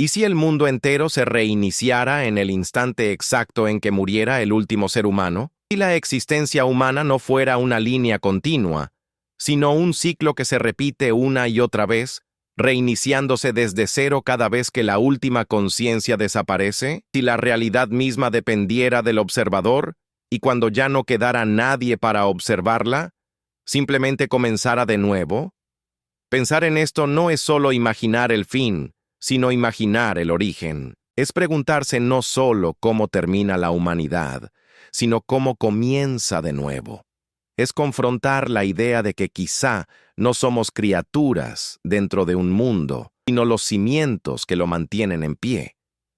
¿Y si el mundo entero se reiniciara en el instante exacto en que muriera el último ser humano? Si la existencia humana no fuera una línea continua, sino un ciclo que se repite una y otra vez, reiniciándose desde cero cada vez que la última conciencia desaparece, si la realidad misma dependiera del observador, y cuando ya no quedara nadie para observarla, simplemente comenzara de nuevo. Pensar en esto no es solo imaginar el fin, sino imaginar el origen. Es preguntarse no solo cómo termina la humanidad, sino cómo comienza de nuevo. Es confrontar la idea de que quizá no somos criaturas dentro de un mundo, sino los cimientos que lo mantienen en pie.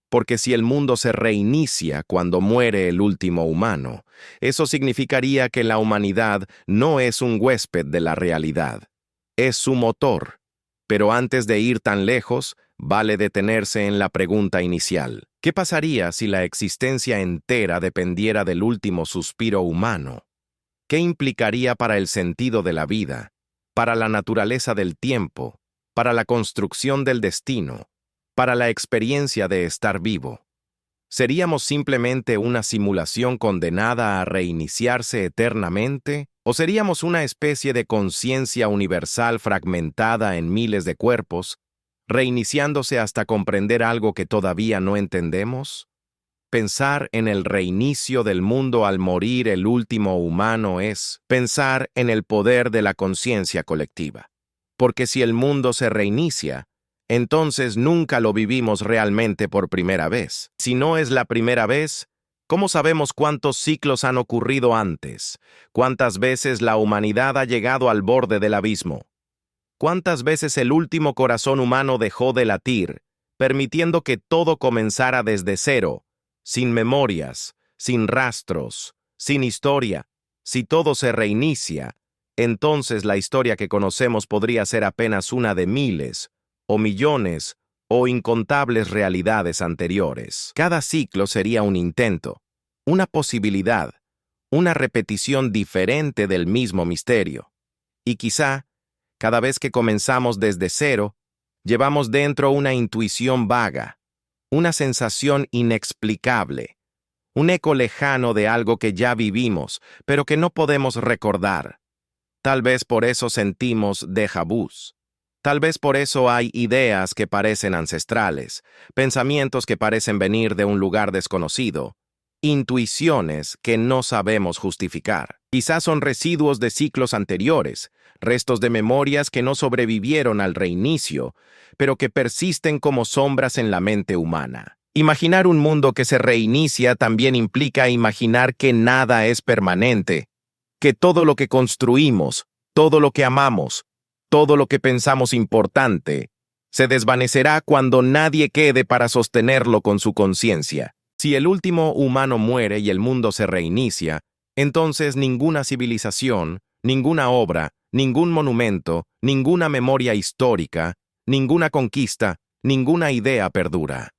Porque si el mundo se reinicia cuando muere el último humano, eso significaría que la humanidad no es un huésped de la realidad, es su motor. Pero antes de ir tan lejos, vale detenerse en la pregunta inicial. ¿Qué pasaría si la existencia entera dependiera del último suspiro humano? ¿Qué implicaría para el sentido de la vida, para la naturaleza del tiempo, para la construcción del destino, para la experiencia de estar vivo? ¿Seríamos simplemente una simulación condenada a reiniciarse eternamente? ¿O seríamos una especie de conciencia universal fragmentada en miles de cuerpos, reiniciándose hasta comprender algo que todavía no entendemos? Pensar en el reinicio del mundo al morir el último humano es pensar en el poder de la conciencia colectiva. Porque si el mundo se reinicia, entonces nunca lo vivimos realmente por primera vez. Si no es la primera vez, ¿cómo sabemos cuántos ciclos han ocurrido antes? ¿Cuántas veces la humanidad ha llegado al borde del abismo? ¿Cuántas veces el último corazón humano dejó de latir, permitiendo que todo comenzara desde cero, sin memorias, sin rastros, sin historia? Si todo se reinicia, entonces la historia que conocemos podría ser apenas una de miles, o millones, o incontables realidades anteriores. Cada ciclo sería un intento, una posibilidad, una repetición diferente del mismo misterio. Y quizá, cada vez que comenzamos desde cero, llevamos dentro una intuición vaga, una sensación inexplicable, un eco lejano de algo que ya vivimos, pero que no podemos recordar. Tal vez por eso sentimos déjà vus. Tal vez por eso hay ideas que parecen ancestrales, pensamientos que parecen venir de un lugar desconocido, intuiciones que no sabemos justificar. Quizás son residuos de ciclos anteriores, restos de memorias que no sobrevivieron al reinicio, pero que persisten como sombras en la mente humana. Imaginar un mundo que se reinicia también implica imaginar que nada es permanente, que todo lo que construimos, todo lo que amamos, todo lo que pensamos importante, se desvanecerá cuando nadie quede para sostenerlo con su conciencia. Si el último humano muere y el mundo se reinicia, entonces ninguna civilización, ninguna obra, ningún monumento, ninguna memoria histórica, ninguna conquista, ninguna idea perdura.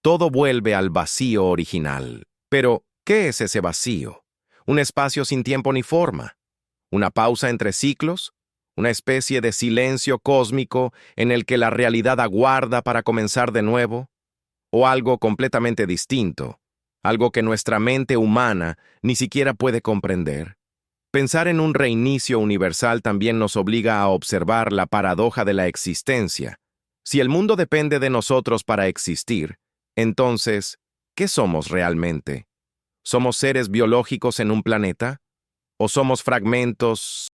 Todo vuelve al vacío original. Pero, ¿qué es ese vacío? ¿Un espacio sin tiempo ni forma? ¿Una pausa entre ciclos? ¿Una especie de silencio cósmico en el que la realidad aguarda para comenzar de nuevo? ¿O algo completamente distinto? Algo que nuestra mente humana ni siquiera puede comprender. Pensar en un reinicio universal también nos obliga a observar la paradoja de la existencia. Si el mundo depende de nosotros para existir, entonces, ¿qué somos realmente? ¿Somos seres biológicos en un planeta? ¿O somos fragmentos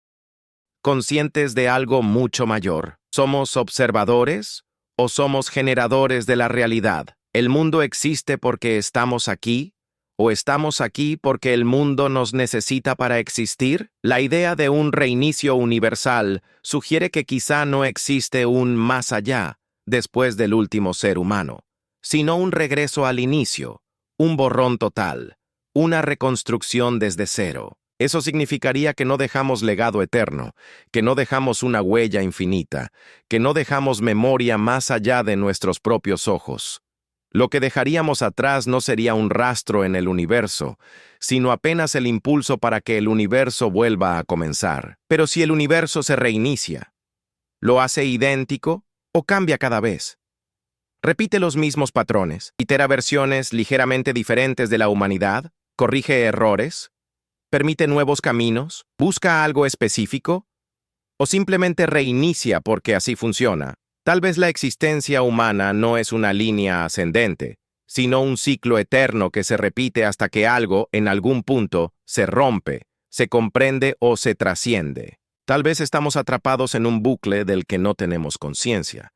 conscientes de algo mucho mayor? ¿Somos observadores o somos generadores de la realidad? ¿El mundo existe porque estamos aquí? ¿O estamos aquí porque el mundo nos necesita para existir? La idea de un reinicio universal sugiere que quizá no existe un más allá después del último ser humano, sino un regreso al inicio, un borrón total, una reconstrucción desde cero. Eso significaría que no dejamos legado eterno, que no dejamos una huella infinita, que no dejamos memoria más allá de nuestros propios ojos. Lo que dejaríamos atrás no sería un rastro en el universo, sino apenas el impulso para que el universo vuelva a comenzar. Pero si el universo se reinicia, ¿lo hace idéntico o cambia cada vez? Repite los mismos patrones, itera versiones ligeramente diferentes de la humanidad, corrige errores, permite nuevos caminos, busca algo específico, o simplemente reinicia porque así funciona. Tal vez la existencia humana no es una línea ascendente, sino un ciclo eterno que se repite hasta que algo, en algún punto, se rompe, se comprende o se trasciende. Tal vez estamos atrapados en un bucle del que no tenemos conciencia,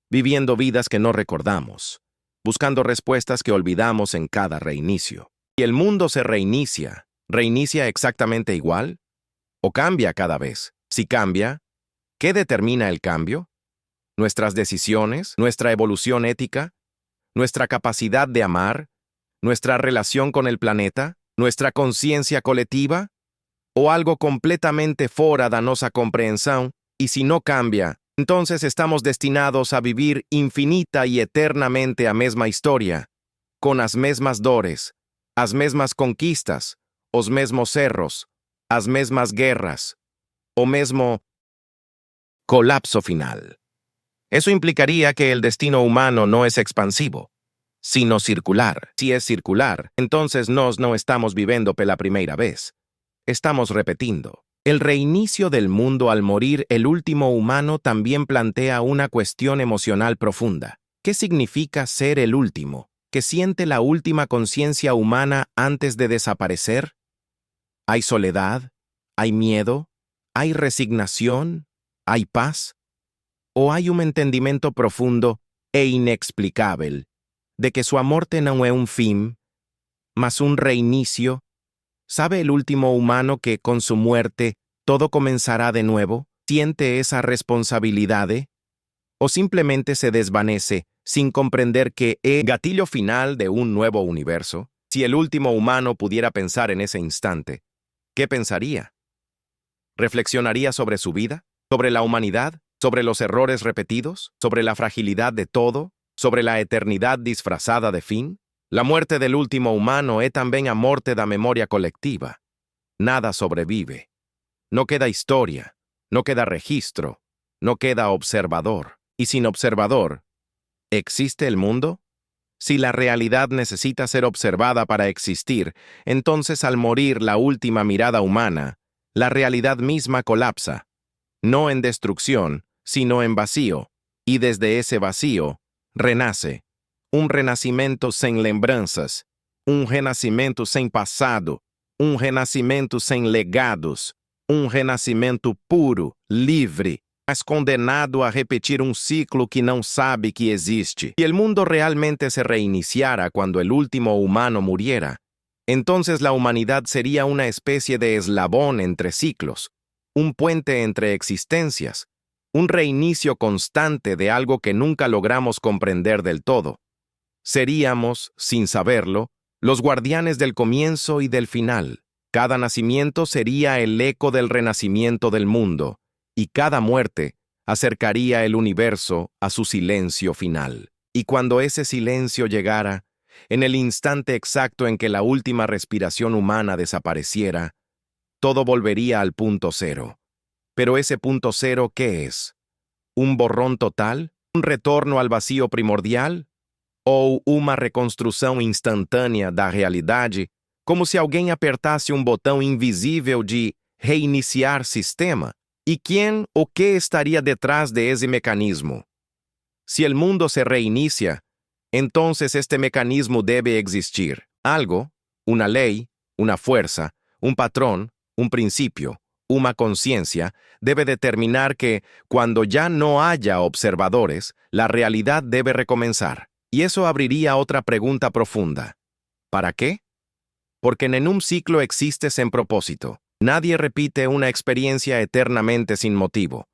viviendo vidas que no recordamos, buscando respuestas que olvidamos en cada reinicio. ¿Y el mundo se reinicia? ¿Reinicia exactamente igual? ¿O cambia cada vez? Si cambia, ¿qué determina el cambio? ¿Nuestras decisiones? ¿Nuestra evolución ética? ¿Nuestra capacidad de amar? ¿Nuestra relación con el planeta? ¿Nuestra conciencia colectiva? ¿O algo completamente fora da nossa compreensão? Y si no cambia, entonces estamos destinados a vivir infinita y eternamente a mesma historia, con as mesmas dores, as mesmas conquistas, os mesmos erros, as mesmas guerras, o mesmo colapso final. Eso implicaría que el destino humano no es expansivo, sino circular. Si es circular, entonces nos no estamos viviendo pela primera vez. Estamos repetindo. El reinicio del mundo al morir el último humano también plantea una cuestión emocional profunda. ¿Qué significa ser el último? ¿Qué siente la última conciencia humana antes de desaparecer? ¿Hay soledad? ¿Hay miedo? ¿Hay resignación? ¿Hay paz? ¿O hay un entendimiento profundo e inexplicable de que su morte no es un fin, mas un reinicio? ¿Sabe el último humano que con su muerte todo comenzará de nuevo? ¿Siente esa responsabilidad? ¿O simplemente se desvanece sin comprender que es el gatillo final de un nuevo universo? Si el último humano pudiera pensar en ese instante, ¿qué pensaría? ¿Reflexionaría sobre su vida? ¿Sobre la humanidad? ¿Sobre los errores repetidos? ¿Sobre la fragilidad de todo? ¿Sobre la eternidad disfrazada de fin? La muerte del último humano es también a morte da memoria colectiva. Nada sobrevive. No queda historia, no queda registro, no queda observador. Y sin observador, ¿existe el mundo? Si la realidad necesita ser observada para existir, entonces al morir la última mirada humana, la realidad misma colapsa, no en destrucción, sino en vacío, y desde ese vacío, renace. Un renacimiento sin lembranzas, un renacimiento sin pasado, un renacimiento sin legados, un renacimiento puro, livre, mas condenado a repetir un ciclo que no sabe que existe. Si el mundo realmente se reiniciara cuando el último humano muriera, entonces la humanidad sería una especie de eslabón entre ciclos, un puente entre existencias, un reinicio constante de algo que nunca logramos comprender del todo. Seríamos, sin saberlo, los guardianes del comienzo y del final. Cada nacimiento sería el eco del renacimiento del mundo, y cada muerte acercaría el universo a su silencio final. Y cuando ese silencio llegara, en el instante exacto en que la última respiración humana desapareciera, todo volvería al punto cero. Pero ese punto cero, ¿qué es? ¿Un borrón total? ¿Un retorno al vacío primordial? ¿O uma reconstrução instantânea da realidade, como se alguém apertasse um botão invisível de reiniciar sistema? ¿Y quién o qué estaría detrás de ese mecanismo? Si el mundo se reinicia, entonces este mecanismo debe existir. Algo, una ley, una fuerza, un patrón, un principio, una conciencia, debe determinar que, cuando ya no haya observadores, la realidad debe recomenzar. Y eso abriría otra pregunta profunda. ¿Para qué? Porque en un ciclo existe sin propósito. Nadie repite una experiencia eternamente sin motivo.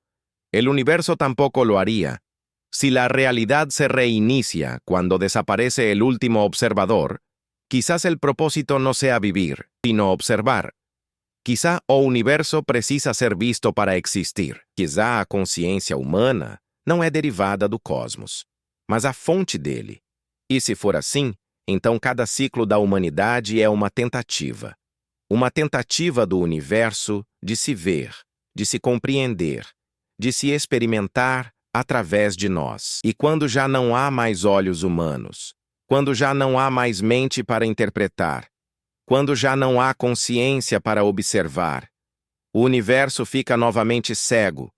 El universo tampoco lo haría. Si la realidad se reinicia cuando desaparece el último observador, quizás el propósito no sea vivir, sino observar. Quizá o universo precisa ser visto para existir. Quizá a consciência humana não é derivada do cosmos, mas a fonte dele. E se for assim, então cada ciclo da humanidade é uma tentativa do universo de se ver, de se compreender, de se experimentar através de nós. E quando já não há mais olhos humanos, quando já não há mais mente para interpretar, quando já não há consciência para observar, o universo fica novamente cego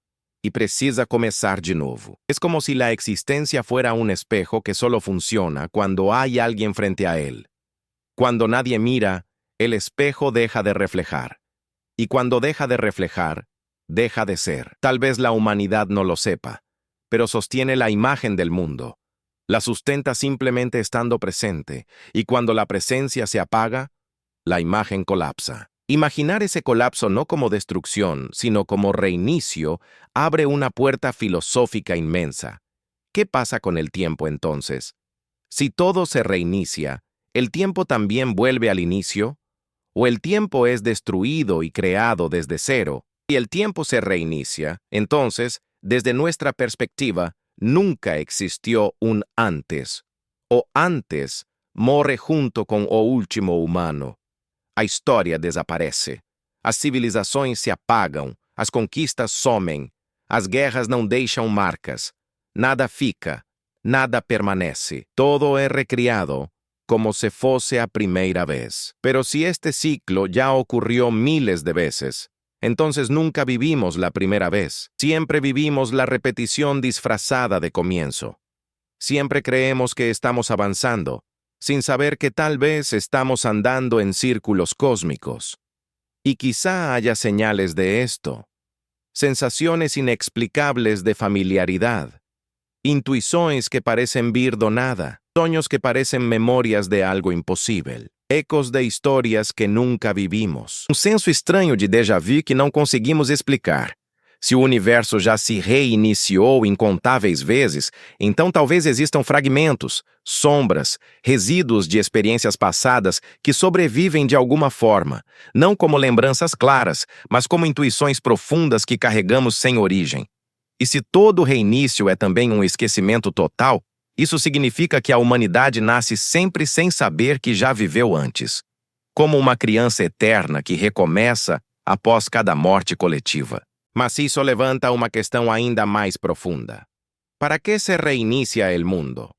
y precisa comenzar de nuevo. Es como si la existencia fuera un espejo que solo funciona cuando hay alguien frente a él. Cuando nadie mira, el espejo deja de reflejar. Y cuando deja de reflejar, deja de ser. Tal vez la humanidad no lo sepa, pero sostiene la imagen del mundo. La sustenta simplemente estando presente, y cuando la presencia se apaga, la imagen colapsa. Imaginar ese colapso no como destrucción, sino como reinicio, abre una puerta filosófica inmensa. ¿Qué pasa con el tiempo entonces? Si todo se reinicia, ¿el tiempo también vuelve al inicio? ¿O el tiempo es destruido y creado desde cero? Si el tiempo se reinicia, entonces, desde nuestra perspectiva, nunca existió un antes. O antes morre junto con o último humano. A história desaparece. As civilizações se apagam, as conquistas somem, as guerras não deixam marcas. Nada fica, nada permanece. Todo é recriado como se fosse a primeira vez. Pero si este ciclo ya ocurrió miles de veces, entonces nunca vivimos la primera vez. Siempre vivimos la repetición disfrazada de comienzo. Siempre creemos que estamos avanzando, sin saber que tal vez estamos andando en círculos cósmicos. Y quizá haya señales de esto. Sensaciones inexplicables de familiaridad. Intuições que parecen vir do nada. Sueños que parecen memorias de algo impossível. Ecos de histórias que nunca vivimos. Senso estranho de déjà vu que não conseguimos explicar. Se o universo já se reiniciou incontáveis vezes, então talvez existam fragmentos, sombras, resíduos de experiências passadas que sobrevivem de alguma forma, não como lembranças claras, mas como intuições profundas que carregamos sem origem. E se todo reinício é também um esquecimento total, isso significa que a humanidade nasce sempre sem saber que já viveu antes, como uma criança eterna que recomeça após cada morte coletiva. Mas isso levanta uma questão ainda mais profunda. ¿Para qué se reinicia el mundo?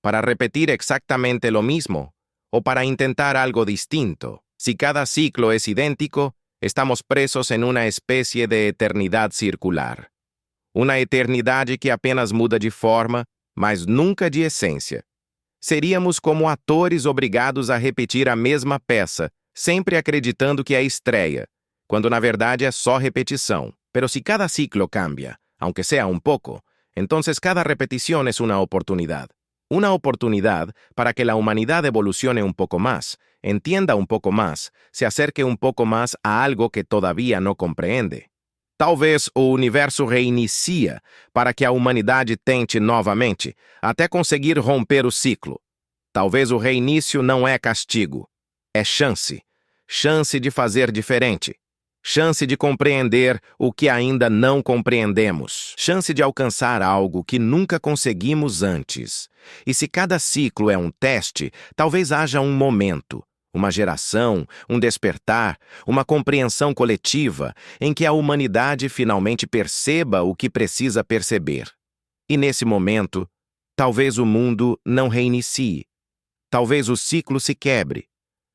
¿Para repetir exactamente lo mismo? ¿O para intentar algo distinto? Si cada ciclo es idéntico, estamos presos en una especie de eternidad circular. Una eternidad que apenas muda de forma, mas nunca de essência. Seríamos como atores obrigados a repetir a mesma peça, sempre acreditando que é estreia, quando na verdade é só repetição. Pero si cada ciclo cambia, aunque sea un poco, entonces cada repetición es una oportunidad. Una oportunidad para que la humanidad evolucione un poco más, entienda un poco más, se acerque un poco más a algo que todavía no comprende. Talvez o universo reinicia para que a humanidade tente novamente, até conseguir romper o ciclo. Talvez o reinício não é castigo, é chance. Chance de fazer diferente. Chance de compreender o que ainda não compreendemos. Chance de alcançar algo que nunca conseguimos antes. E se cada ciclo é um teste, talvez haja um momento, uma geração, um despertar, uma compreensão coletiva em que a humanidade finalmente perceba o que precisa perceber. E nesse momento, talvez o mundo não reinicie. Talvez o ciclo se quebre.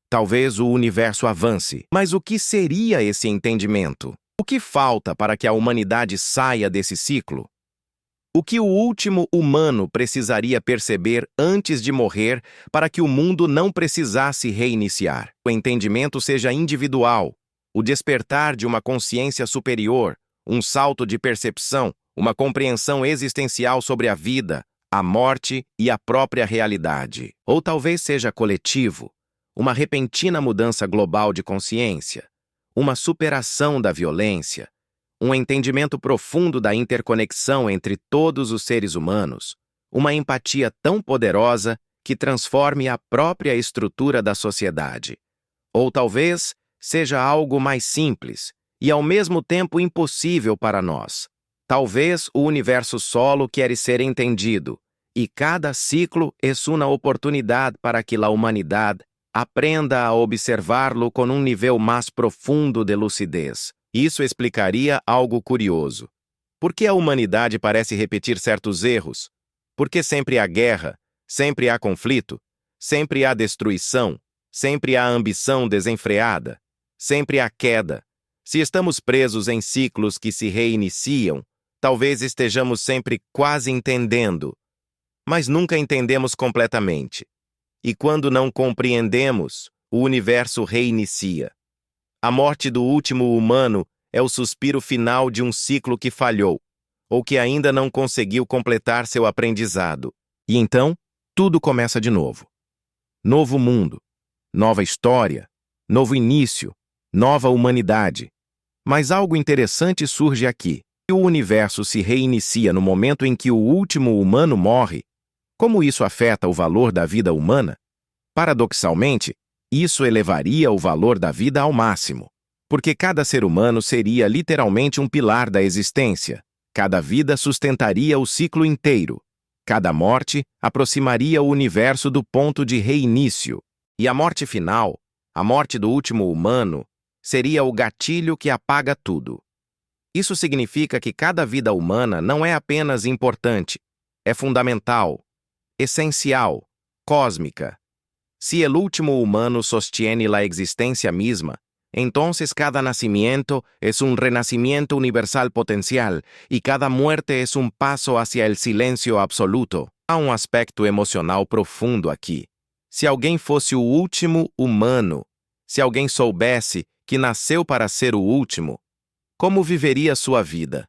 Talvez o universo avance. Mas o que seria esse entendimento? O que falta para que a humanidade saia desse ciclo? O que o último humano precisaria perceber antes de morrer para que o mundo não precisasse reiniciar? O entendimento seja individual, o despertar de uma consciência superior, um salto de percepção, uma compreensão existencial sobre a vida, a morte e a própria realidade. Ou talvez seja coletivo, uma repentina mudança global de consciência, uma superação da violência, um entendimento profundo da interconexão entre todos os seres humanos, uma empatia tão poderosa que transforme a própria estrutura da sociedade. Ou talvez seja algo mais simples e ao mesmo tempo impossível para nós. Talvez o universo solo quer ser entendido, e cada ciclo é uma oportunidade para que a humanidade aprenda a observá-lo com um nível mais profundo de lucidez. Isso explicaria algo curioso. Por que a humanidade parece repetir certos erros? Por que sempre há guerra, sempre há conflito, sempre há destruição, sempre há ambição desenfreada, sempre há queda? Se estamos presos em ciclos que se reiniciam, talvez estejamos sempre quase entendendo, mas nunca entendemos completamente. E quando não compreendemos, o universo reinicia. A morte do último humano é o suspiro final de um ciclo que falhou, ou que ainda não conseguiu completar seu aprendizado. E então, tudo começa de novo. Novo mundo, nova história, novo início, nova humanidade. Mas algo interessante surge aqui. Se o universo se reinicia no momento em que o último humano morre, como isso afeta o valor da vida humana? Paradoxalmente, isso elevaria o valor da vida ao máximo, porque cada ser humano seria literalmente um pilar da existência. Cada vida sustentaria o ciclo inteiro. Cada morte aproximaria o universo do ponto de reinício. E a morte final, a morte do último humano, seria o gatilho que apaga tudo. Isso significa que cada vida humana não é apenas importante, é fundamental, essencial, cósmica. Si el último humano sostiene la existencia misma, entonces cada nacimiento es un renacimiento universal potencial y cada muerte es un paso hacia el silencio absoluto. Há um aspecto emocional profundo aqui. Se alguém fosse o último humano, se alguém soubesse que nasceu para ser o último, como viveria sua vida?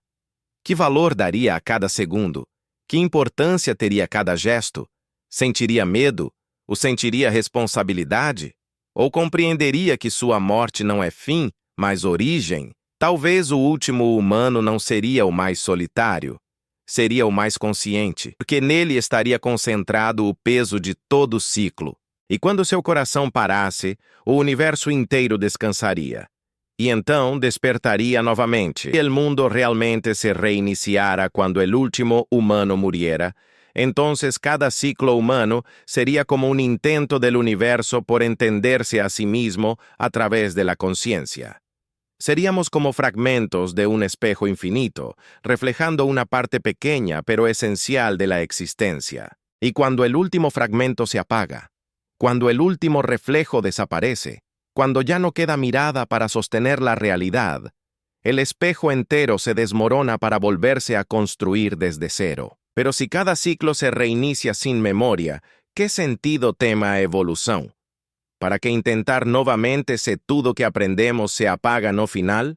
Que valor daria a cada segundo? Que importância teria cada gesto? Sentiria medo? Ou sentiria responsabilidade? Ou compreenderia que sua morte não é fim, mas origem? Talvez o último humano não seria o mais solitário, seria o mais consciente, porque nele estaria concentrado o peso de todo o ciclo. E quando seu coração parasse, o universo inteiro descansaria. E então despertaria novamente. Se o mundo realmente se reiniciara quando o último humano muriera, entonces cada ciclo humano sería como un intento del universo por entenderse a sí mismo a través de la conciencia. Seríamos como fragmentos de un espejo infinito, reflejando una parte pequeña pero esencial de la existencia. Y cuando el último fragmento se apaga, cuando el último reflejo desaparece, cuando ya no queda mirada para sostener la realidad, el espejo entero se desmorona para volverse a construir desde cero. Pero si cada ciclo se reinicia sin memoria, ¿qué sentido tema evolución? ¿Para que intentar novamente se tudo que aprendemos se apaga no final?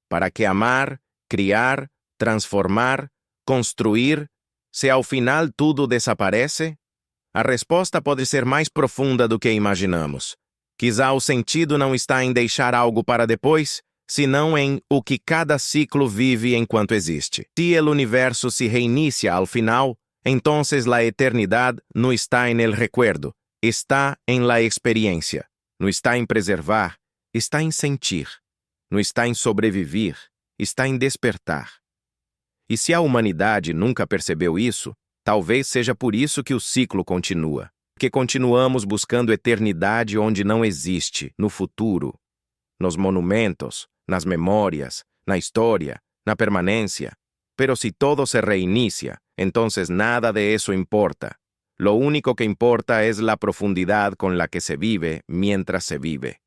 ¿Para que amar, criar, transformar, construir, se ao final tudo desaparece? A resposta pode ser mais profunda do que imaginamos. Quizá o sentido não está em deixar algo para depois, senão em o que cada ciclo vive enquanto existe. Se o universo se reinicia al final, entonces la eternidad no está en el recuerdo, está en la experiencia. No está em preservar, está em sentir. No está em sobrevivir, está em despertar. E se a humanidade nunca percebeu isso, talvez seja por isso que o ciclo continua. Porque continuamos buscando eternidade onde não existe, no futuro, nos monumentos, nas memórias, na história, na permanência. Pero si todo se reinicia, entonces nada de eso importa. Lo único que importa es la profundidad con la que se vive mientras se vive.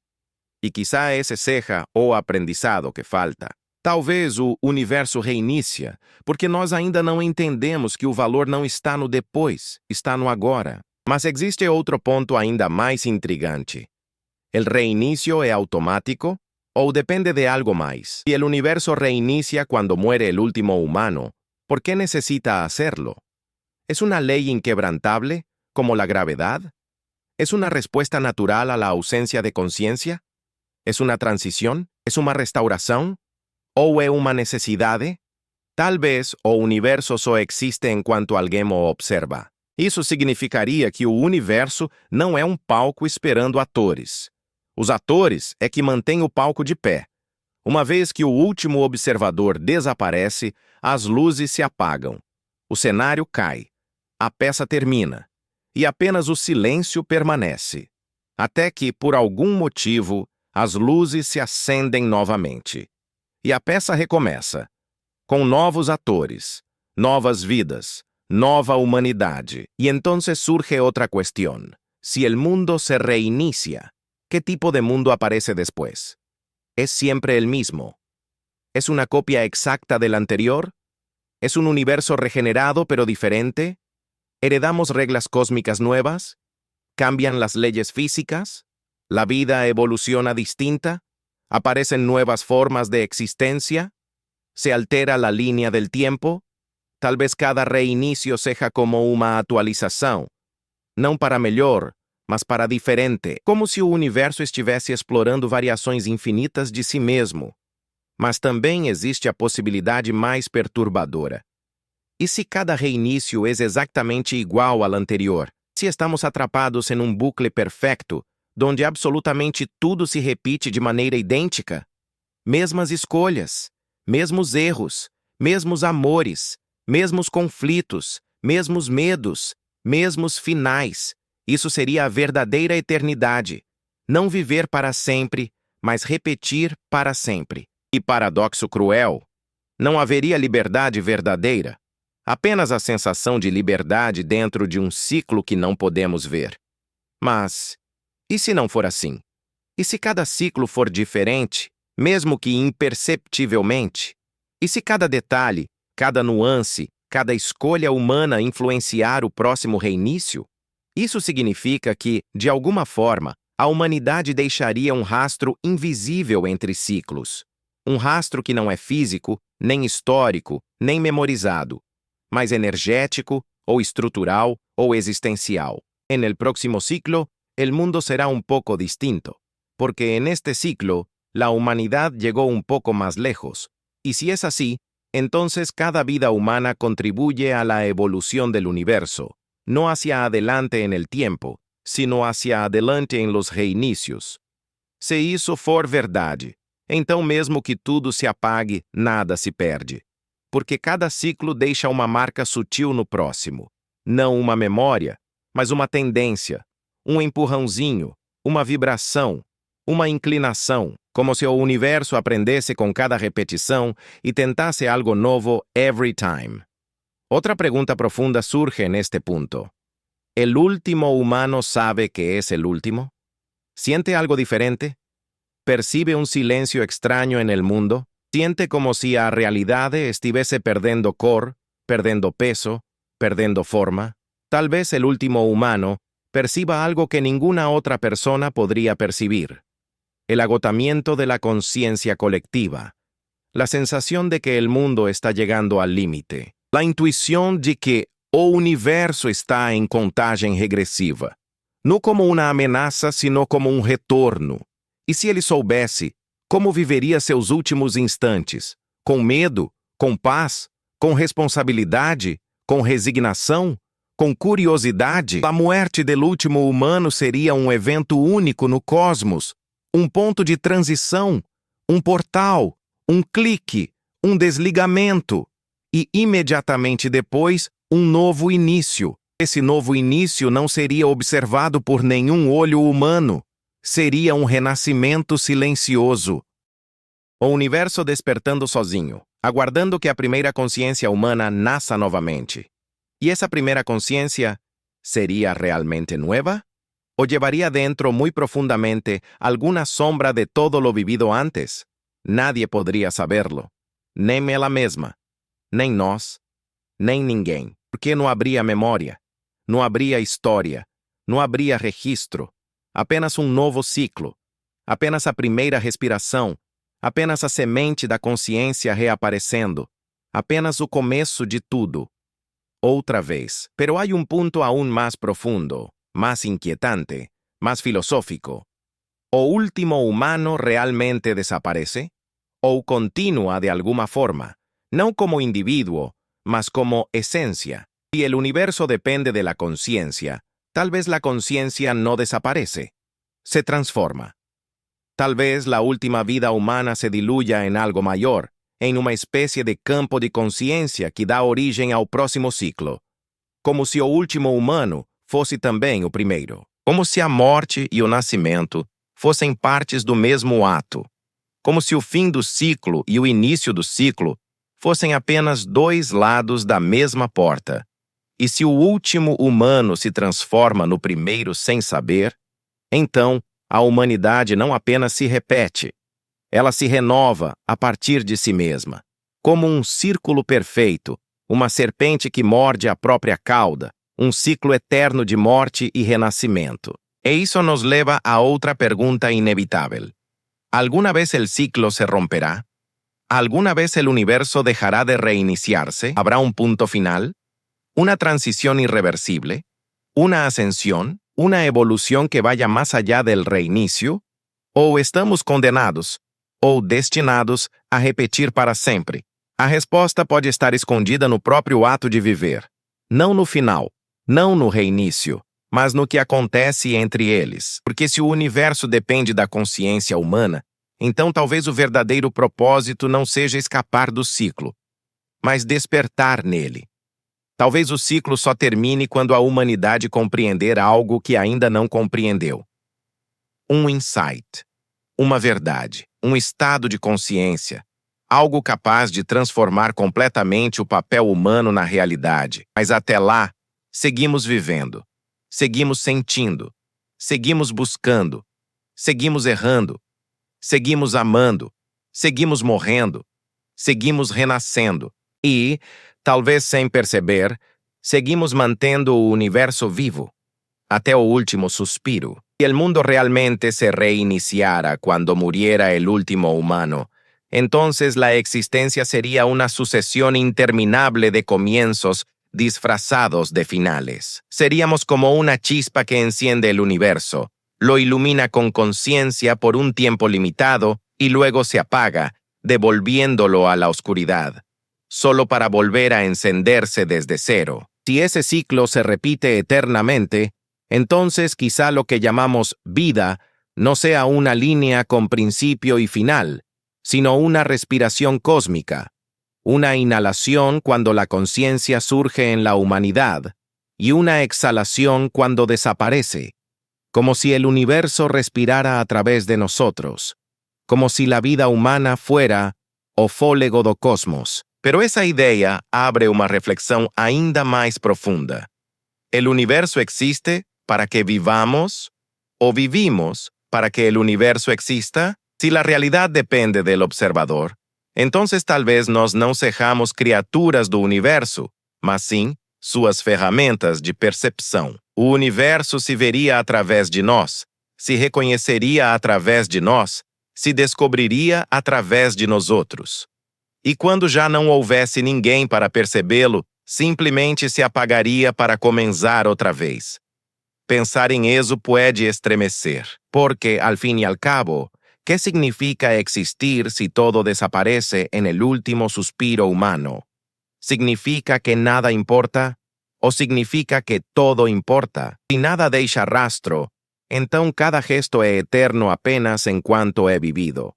E quizá esse seja o aprendizado que falta. Talvez o universo reinicia, porque nós ainda não entendemos que o valor não está no depois, está no agora. Mas existe outro ponto ainda mais intrigante. El reinicio é automático? ¿O depende de algo más? Si el universo reinicia cuando muere el último humano, ¿por qué necesita hacerlo? ¿Es una ley inquebrantable, como la gravedad? ¿Es una respuesta natural a la ausencia de conciencia? ¿Es una transición? ¿Es una restauración? ¿O es una necesidad? Tal vez o universo só existe enquanto alguém o observa. Isso significaria que o universo não é um palco esperando atores. Os atores é que mantêm o palco de pé. Uma vez que o último observador desaparece, as luzes se apagam. O cenário cai. A peça termina. E apenas o silêncio permanece. Até que, por algum motivo, as luzes se acendem novamente. E a peça recomeça. com novos atores, novas vidas, nova humanidade. Y entonces surge otra cuestión. Si el mundo se reinicia, ¿qué tipo de mundo aparece después? ¿Es siempre el mismo? ¿Es una copia exacta del anterior? ¿Es un universo regenerado pero diferente? ¿Heredamos reglas cósmicas nuevas? ¿Cambian las leyes físicas? ¿La vida evoluciona distinta? ¿Aparecen nuevas formas de existencia? ¿Se altera la línea del tiempo? Tal vez cada reinicio seja como uma atualização, não para melhor, mas para diferente, como se o universo estivesse explorando variações infinitas de si mesmo. Mas também existe a possibilidade mais perturbadora. E se cada reinício é exatamente igual ao anterior? Se estamos atrapados em um bucle perfeito, donde absolutamente tudo se repite de maneira idêntica? Mesmas escolhas, mesmos erros, mesmos amores, mesmos conflitos, mesmos medos, mesmos finais. Isso seria a verdadeira eternidade. Não viver para sempre, mas repetir para sempre. E paradoxo cruel, não haveria liberdade verdadeira. Apenas a sensação de liberdade dentro de um ciclo que não podemos ver. Mas, e se não for assim? E se cada ciclo for diferente, mesmo que imperceptivelmente? E se cada detalhe, cada nuance, cada escolha humana influenciar o próximo reinício? Isso significa que, de alguma forma, a humanidade deixaria um rastro invisível entre ciclos. Um rastro que não é físico, nem histórico, nem memorizado, mas energético, ou estrutural, ou existencial. En el próximo ciclo, el mundo será un poco distinto, porque en este ciclo, la humanidad llegó un poco más lejos. Y si es así, entonces cada vida humana contribuye a la evolución del universo, no hacia adelante en el tiempo, sino hacia adelante en los reinicios. Se isso for verdade, então mesmo que tudo se apague, nada se perde. Porque cada ciclo deixa uma marca sutil no próximo. Não uma memória, mas uma tendência, um empurrãozinho, uma vibração, uma inclinação, como se o universo aprendesse com cada repetição e tentasse algo novo every time. Outra pergunta profunda surge neste punto. ¿El último humano sabe que es el último? ¿Siente algo diferente? ¿Percibe un silencio extraño en el mundo? ¿Siente como si a realidade estivesse perdendo cor, perdendo peso, perdendo forma? Tal vez el último humano perciba algo que ninguna otra persona podría percibir. El agotamiento de la conciencia colectiva. La sensación de que el mundo está llegando al límite. La intuición de que o universo está em contagem regressiva. Não como uma ameaça, sino como um retorno. E se ele soubesse, como viveria seus últimos instantes? Com medo? Com paz? Com responsabilidade? Com resignação? Com curiosidade? A morte do último humano seria um evento único no cosmos, um ponto de transição, um portal, um clique, um desligamento, e imediatamente depois, um novo início. Esse novo início não seria observado por nenhum olho humano. Seria um renascimento silencioso. O universo despertando sozinho, aguardando que a primeira consciência humana nasça novamente. E essa primeira consciência seria realmente nova? ¿O llevaría dentro muy profundamente alguna sombra de todo lo vivido antes? Nadie podría saberlo. Nem ela mesma, nem nós, nem ninguém. Porque não habría memória, não habría história, não habría registro. Apenas um novo ciclo, apenas a primeira respiração, apenas a semente da consciência reaparecendo, apenas o começo de tudo. Outra vez. Pero hay un punto aún más profundo, más inquietante, más filosófico. ¿O último humano realmente desaparece? ¿O continúa de alguna forma, no como individuo, mas como esencia? Si el universo depende de la conciencia, tal vez la conciencia no desaparece, se transforma. Tal vez la última vida humana se diluya en algo mayor, en uma espécie de campo de consciência que dá origem ao próximo ciclo, como se o último humano fosse também o primeiro, como se a morte e o nascimento fossem partes do mesmo ato, como se o fim do ciclo e o início do ciclo fossem apenas dois lados da mesma porta. E se o último humano se transforma no primeiro sem saber, então a humanidade não apenas se repete, ela se renova a partir de si mesma, como um círculo perfeito, uma serpente que morde a própria cauda, um ciclo eterno de morte e renascimento. E isso nos leva a outra pergunta inevitável. ¿Alguna vez el ciclo se romperá? ¿Alguna vez el universo dejará de reiniciarse? ¿Habrá un punto final? ¿Una transición irreversible? ¿Una ascensión? ¿Una evolución que vaya más allá del reinicio? ¿O estamos condenados, ou destinados, a repetir para sempre? A resposta pode estar escondida no próprio ato de viver. Não no final, não no reinício, mas no que acontece entre eles. Porque se o universo depende da consciência humana, então talvez o verdadeiro propósito não seja escapar do ciclo, mas despertar nele. Talvez o ciclo só termine quando a humanidade compreender algo que ainda não compreendeu. Um insight, uma verdade, um estado de consciência, algo capaz de transformar completamente o papel humano na realidade. Mas até lá, seguimos vivendo, seguimos sentindo, seguimos buscando, seguimos errando, seguimos amando, seguimos morrendo, seguimos renascendo e, talvez sem perceber, seguimos mantendo o universo vivo até o último suspiro. Si el mundo realmente se reiniciara cuando muriera el último humano, entonces la existencia sería una sucesión interminable de comienzos disfrazados de finales. Seríamos como una chispa que enciende el universo, lo ilumina con conciencia por un tiempo limitado y luego se apaga, devolviéndolo a la oscuridad, solo para volver a encenderse desde cero. Si ese ciclo se repite eternamente, entonces quizá lo que llamamos vida no sea una línea con principio y final, sino una respiración cósmica, una inhalación cuando la conciencia surge en la humanidad y una exhalación cuando desaparece, como si el universo respirara a través de nosotros, como si la vida humana fuera o fôlego do cosmos. Pero esa idea abre una reflexión ainda más profunda. ¿El universo existe para que vivamos o vivimos para que el universo exista? Si la realidad depende del observador, entonces tal vez nós não sejamos criaturas do universo, mas sim suas ferramentas de percepção. O universo se veria através de nós, se reconheceria através de nós, se descobriria através de nós outros. E quando já não houvesse ninguém para percebê-lo, simplesmente se apagaria para começar outra vez. Pensar em eso pode estremecer, porque, al fin y al cabo, ¿qué significa existir si todo desaparece en el último suspiro humano? ¿Significa que nada importa? ¿O significa que todo importa? Si nada deixa rastro, então cada gesto é eterno apenas enquanto é vivido.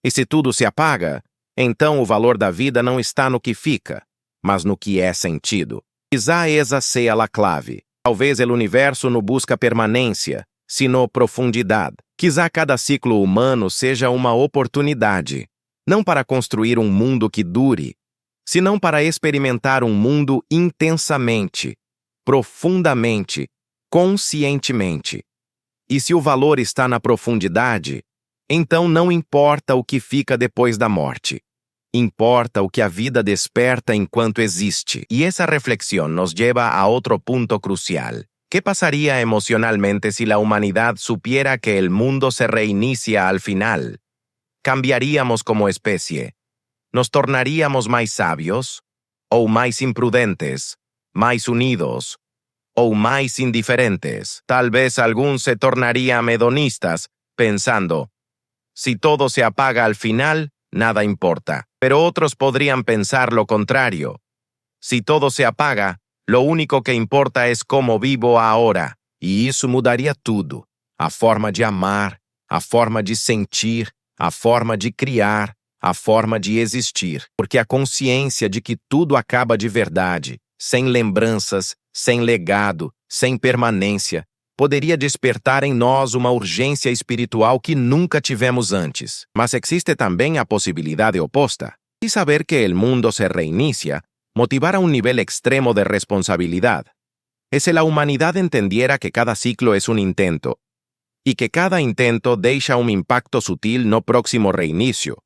E se tudo se apaga, então o valor da vida não está no que fica, mas no que é sentido. Quizá esa sea la clave. Talvez o universo não busca permanência, sino profundidade. Quizá cada ciclo humano seja uma oportunidade, não para construir um mundo que dure, senão para experimentar um mundo intensamente, profundamente, conscientemente. E se o valor está na profundidade, então não importa o que fica depois da morte. Importa o que a vida desperta enquanto existe. E essa reflexão nos leva a outro ponto crucial. ¿Qué pasaría emocionalmente si la humanidad supiera que el mundo se reinicia al final? ¿Cambiaríamos como especie? ¿Nos tornaríamos más sabios? ¿O más imprudentes? ¿Más unidos? ¿O más indiferentes? Tal vez algunos se tornarían hedonistas, pensando, si todo se apaga al final, nada importa. Pero otros podrían pensar lo contrario. Si todo se apaga, lo único que importa es cómo vivo ahora. E isso mudaria tudo. A forma de amar, a forma de sentir, a forma de criar, a forma de existir. Porque a consciência de que tudo acaba de verdade, sem lembranças, sem legado, sem permanência, poderia despertar em nós uma urgência espiritual que nunca tivemos antes. Mas existe também a possibilidade oposta. Y saber que el mundo se reinicia motivara un nivel extremo de responsabilidad. Si la humanidad entendiera que cada ciclo es un intento, y que cada intento deixa um impacto sutil no próximo reinicio,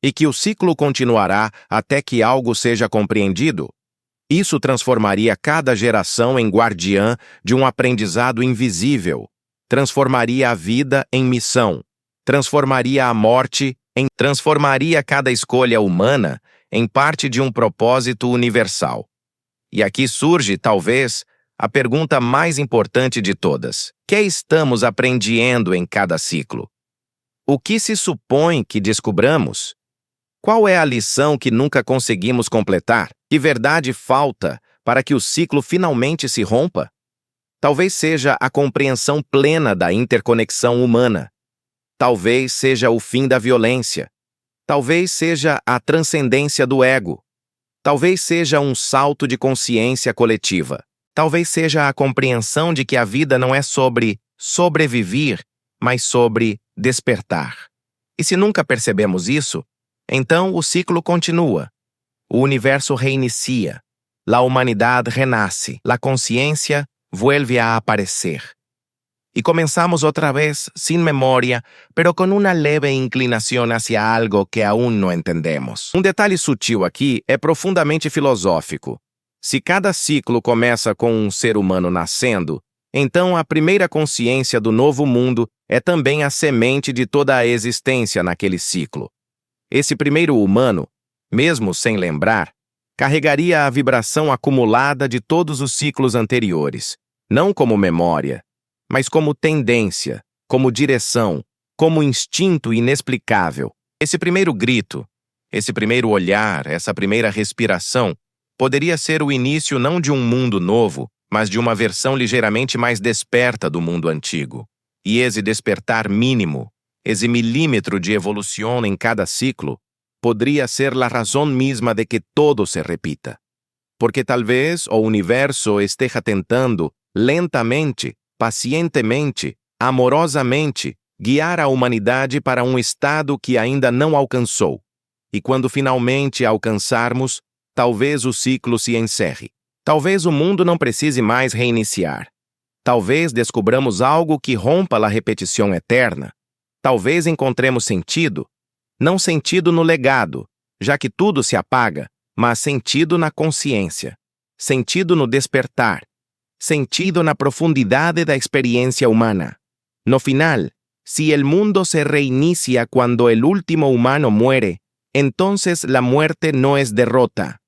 e que o ciclo continuará até que algo seja compreendido, isso transformaria cada geração em guardiã de um aprendizado invisível, transformaria a vida em missão, transformaria a morte transformaria cada escolha humana em parte de um propósito universal. E aqui surge, talvez, a pergunta mais importante de todas. Que estamos aprendendo em cada ciclo? O que se supõe que descobramos? Qual é a lição que nunca conseguimos completar? Que verdade falta para que o ciclo finalmente se rompa? Talvez seja a compreensão plena da interconexão humana. Talvez seja o fim da violência. Talvez seja a transcendência do ego. Talvez seja um salto de consciência coletiva. Talvez seja a compreensão de que a vida não é sobre sobreviver, mas sobre despertar. E se nunca percebemos isso, então o ciclo continua. O universo reinicia. A humanidade renasce. A consciência vuelve a aparecer. Y comenzamos otra vez sin memoria, pero con una leve inclinación hacia algo que aún no entendemos. Um detalhe sutil aqui é profundamente filosófico. Se cada ciclo começa com um ser humano nascendo, então a primeira consciência do novo mundo é também a semente de toda a existência naquele ciclo. Esse primeiro humano, mesmo sem lembrar, carregaria a vibração acumulada de todos os ciclos anteriores, não como memória, mas como tendência, como direção, como instinto inexplicável. Esse primeiro grito, esse primeiro olhar, essa primeira respiração, poderia ser o início não de um mundo novo, mas de uma versão ligeiramente mais desperta do mundo antigo. E esse despertar mínimo, esse milímetro de evolução em cada ciclo, poderia ser a razão mesma de que todo se repita. Porque talvez o universo esteja tentando, lentamente, pacientemente, amorosamente, guiar a humanidade para um estado que ainda não alcançou. E quando finalmente alcançarmos, talvez o ciclo se encerre. Talvez o mundo não precise mais reiniciar. Talvez descobramos algo que rompa a repetição eterna. Talvez encontremos sentido, não sentido no legado, já que tudo se apaga, mas sentido na consciência, sentido no despertar, sentido na profundidade da experiência humana. No final, si el mundo se reinicia cuando el último humano muere, entonces la muerte no es derrota,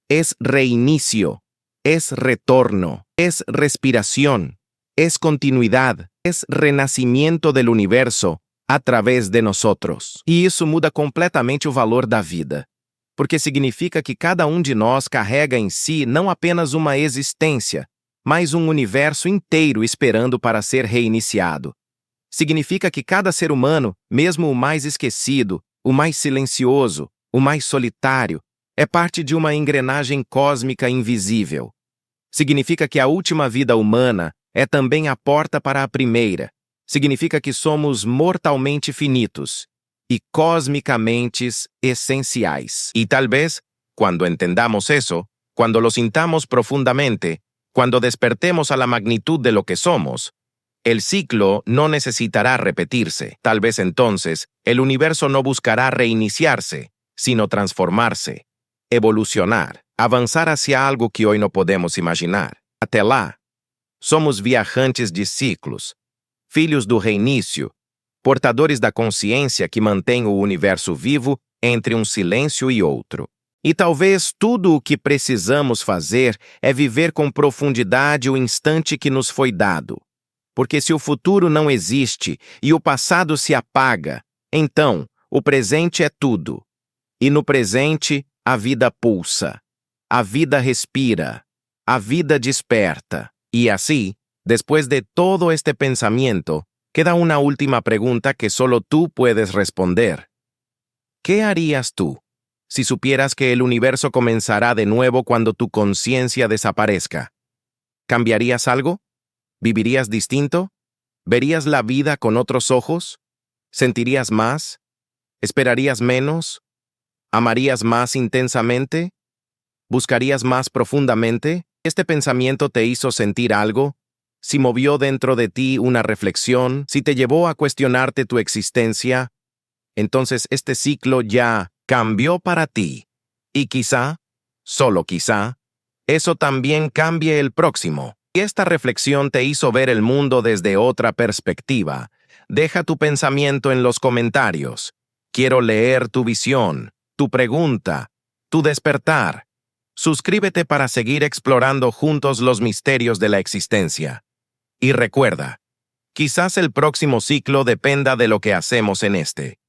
es reinicio, es retorno, es respiración, es continuidad, es renascimento del universo a través de nosotros. E isso muda completamente o valor da vida, porque significa que cada um de nós carrega em si não apenas uma existência, mas um universo inteiro esperando para ser reiniciado. Significa que cada ser humano, mesmo o mais esquecido, o mais silencioso, o mais solitário, é parte de uma engrenagem cósmica invisível. Significa que a última vida humana é também a porta para a primeira. Significa que somos mortalmente finitos e cosmicamente essenciais. E talvez, quando entendamos isso, quando lo sintamos profundamente, cuando despertemos a la magnitud de lo que somos, el ciclo no necesitará repetirse. Tal vez entonces, el universo no buscará reiniciarse, sino transformarse, evolucionar, avanzar hacia algo que hoy no podemos imaginar. Até lá, somos viajantes de ciclos, filhos do reinício, portadores da consciência que mantém o universo vivo entre um silêncio e outro. E talvez tudo o que precisamos fazer é viver com profundidade o instante que nos foi dado. Porque se o futuro não existe e o passado se apaga, então o presente é tudo. E no presente a vida pulsa, a vida respira, a vida desperta. E assim, depois de todo este pensamento, queda uma última pergunta que solo tú puedes responder. ¿Qué harías tú si supieras que el universo comenzará de nuevo cuando tu conciencia desaparezca? ¿Cambiarías algo? ¿Vivirías distinto? ¿Verías la vida con otros ojos? ¿Sentirías más? ¿Esperarías menos? ¿Amarías más intensamente? ¿Buscarías más profundamente? ¿Este pensamiento te hizo sentir algo? ¿Si movió dentro de ti una reflexión? ¿Si te llevó a cuestionarte tu existencia? Entonces este ciclo ya cambió para ti. Y quizá, solo quizá, eso también cambie el próximo. Si esta reflexión te hizo ver el mundo desde otra perspectiva, deja tu pensamiento en los comentarios. Quiero leer tu visión, tu pregunta, tu despertar. Suscríbete para seguir explorando juntos los misterios de la existencia. Y recuerda, quizás el próximo ciclo dependa de lo que hacemos en este.